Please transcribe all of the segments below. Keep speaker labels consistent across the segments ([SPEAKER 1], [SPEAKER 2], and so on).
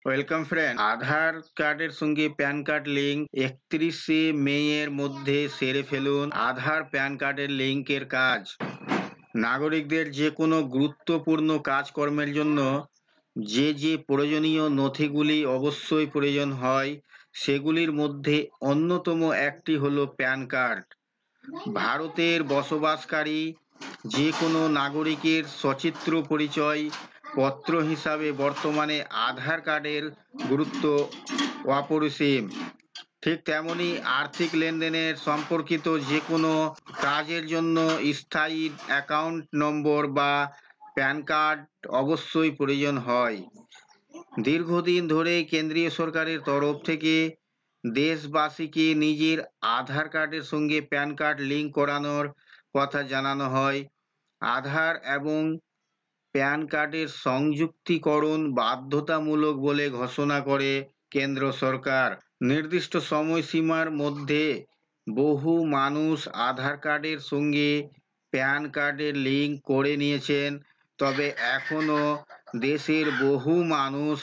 [SPEAKER 1] Welcome friend. আধার কার্ডের সঙ্গে pan card link 31শে মে এর মধ্যে সেরে ফেলুন আধার প্যান কার্ডের লিঙ্কের কাজ। নাগরিকদের যে কোনো গুরুত্বপূর্ণ কাজকর্মের জন্য যে প্রয়োজনীয় নথিগুলি অবশ্যই প্রয়োজন হয় সেগুলির মধ্যে অন্যতম একটি হলো প্যান কার্ড। ভারতের বসবাসকারী যে কোনো নাগরিকের সচিত্র পরিচয় পত্র হিসাবে বর্তমানে আধার কার্ডের গুরুত্ব অপরিসীম। ঠিক তেমনি আর্থিক লেনদেনের সম্পর্কিত যে কোনো কাজের জন্য স্থায়ী অ্যাকাউন্ট নম্বর বা প্যান কার্ড অবশ্যই প্রয়োজন হয়। দীর্ঘদিন ধরে কেন্দ্রীয় সরকারের তরফ থেকে দেশবাসীকে নিজের আধার কার্ডের সঙ্গে প্যান কার্ড লিঙ্ক করানোর কথা জানানো হয়। আধার এবং প্যান কার্ডের সংযুক্তিকরণ বাধ্যতামূলক বলে ঘোষণা করে কেন্দ্র সরকার। নির্দিষ্ট সময়সীমার মধ্যে বহু মানুষ আধার কার্ডের সঙ্গে প্যান কার্ডের লিঙ্ক করে নিয়েছেন, তবে এখনও দেশের বহু মানুষ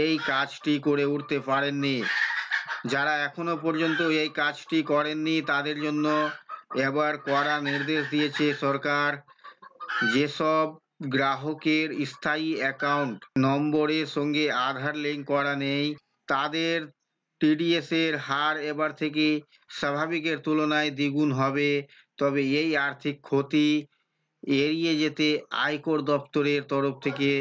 [SPEAKER 1] এই কাজটি করে উঠতে পারেননি। যারা এখনো পর্যন্ত এই কাজটি করেননি তাদের জন্য এবার কড়া নির্দেশ দিয়েছে সরকার। যেসব গ্রাহকের স্থায়ী অ্যাকাউন্ট নম্বরের সঙ্গে আধার লিঙ্ক করা নেই তাদের টিডিএস এর হার এবার থেকে স্বাভাবিকের তুলনায় দ্বিগুণ হবে। তবে এই আর্থিক ক্ষতি এড়িয়ে যেতে আয়কর দপ্তরের তরফ থেকে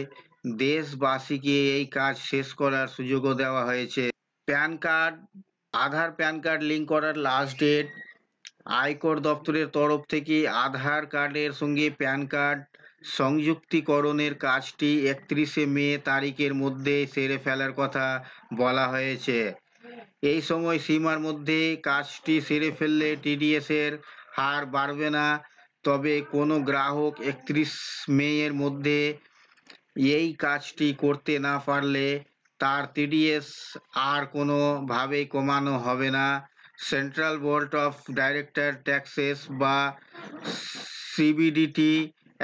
[SPEAKER 1] দেশবাসীকে এই কাজ শেষ করার সুযোগও দেওয়া হয়েছে। প্যান কার্ড আধার প্যান কার্ড লিঙ্ক করার লাস্ট ডেট। আয়কর দপ্তরের তরফ থেকে আধার কার্ডের সঙ্গে প্যান কার্ড সংযুক্তিকরণের কাজটি 31শে মে তারিখের মধ্যে সেরে ফেলার কথা বলা হয়েছে। এই সময় সীমার মধ্যে কাজটি সেরে ফেললে টিডিএস এর হার বাড়বে না। তবে কোনো গ্রাহক 31শে মে এর মধ্যে এই কাজটি করতে না পারলে তার টিডিএস আর কোনোভাবেই কমানো হবে না। Central board of direct taxes বা সিবিডিটি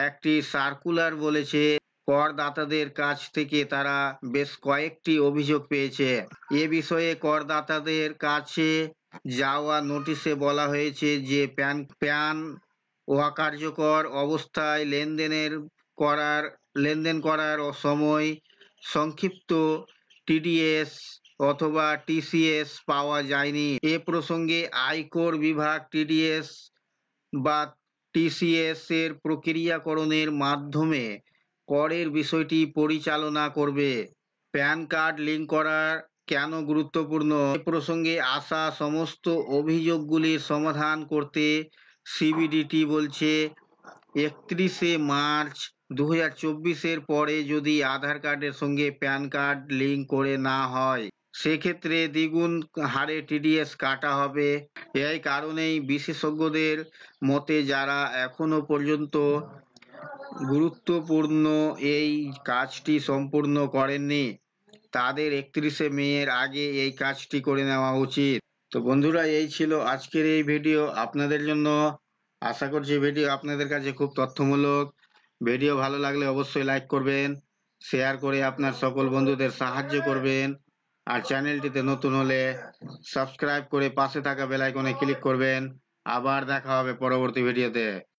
[SPEAKER 1] একটি সার্কুলার বলেছে, করদাতাদের কাছ থেকে তারা বেশ কয়েকটি অভিযোগ পেয়েছে। এ বিষয়ে করদাতাদের কাছে যাওয়া নোটিশে বলা হয়েছে যে প্যান অকার্যকর অবস্থায় লেনদেন করার সময় সংক্ষিপ্ত টিডিএস অথবা টিসিএস পাওয়া যায়নি। এ প্রসঙ্গে আয়কর বিভাগ টিডিএস বা টিসিএস এর প্রক্রিয়াকরণের মাধ্যমে করের বিষয়টি পরিচালনা করবে। প্যান কার্ড লিঙ্ক করা কেন গুরুত্বপূর্ণ? এ প্রসঙ্গে আসা সমস্ত অভিযোগগুলির সমাধান করতে সিবিডিটি বলছে, 31শে মার্চ 2024-এর পরে যদি আধার কার্ডের সঙ্গে প্যান কার্ড লিঙ্ক করে না হয় সেক্ষেত্রে দ্বিগুণ হারে টিডিএস কাটা হবে। এই কারণেই বিশেষজ্ঞদের মতে যারা এখনো পর্যন্ত গুরুত্বপূর্ণ এই কাজটি সম্পূর্ণ করেননি তাদের 31শে মে এর আগে এই কাজটি করে নেওয়া উচিত। তো বন্ধুরা, এই ছিল আজকের এই ভিডিও আপনাদের জন্য। আশা করছি ভিডিও আপনাদের কাছে খুব তথ্যমূলক। ভিডিও ভালো লাগলে অবশ্যই লাইক করবেন, শেয়ার করে আপনার সকল বন্ধুদের সাহায্য করবেন, আর চ্যানেলটিতে নতুন হলে সাবস্ক্রাইব করে পাশে থাকা বেল আইকনে ক্লিক করবেন। আবার দেখা হবে পরবর্তী ভিডিওতে।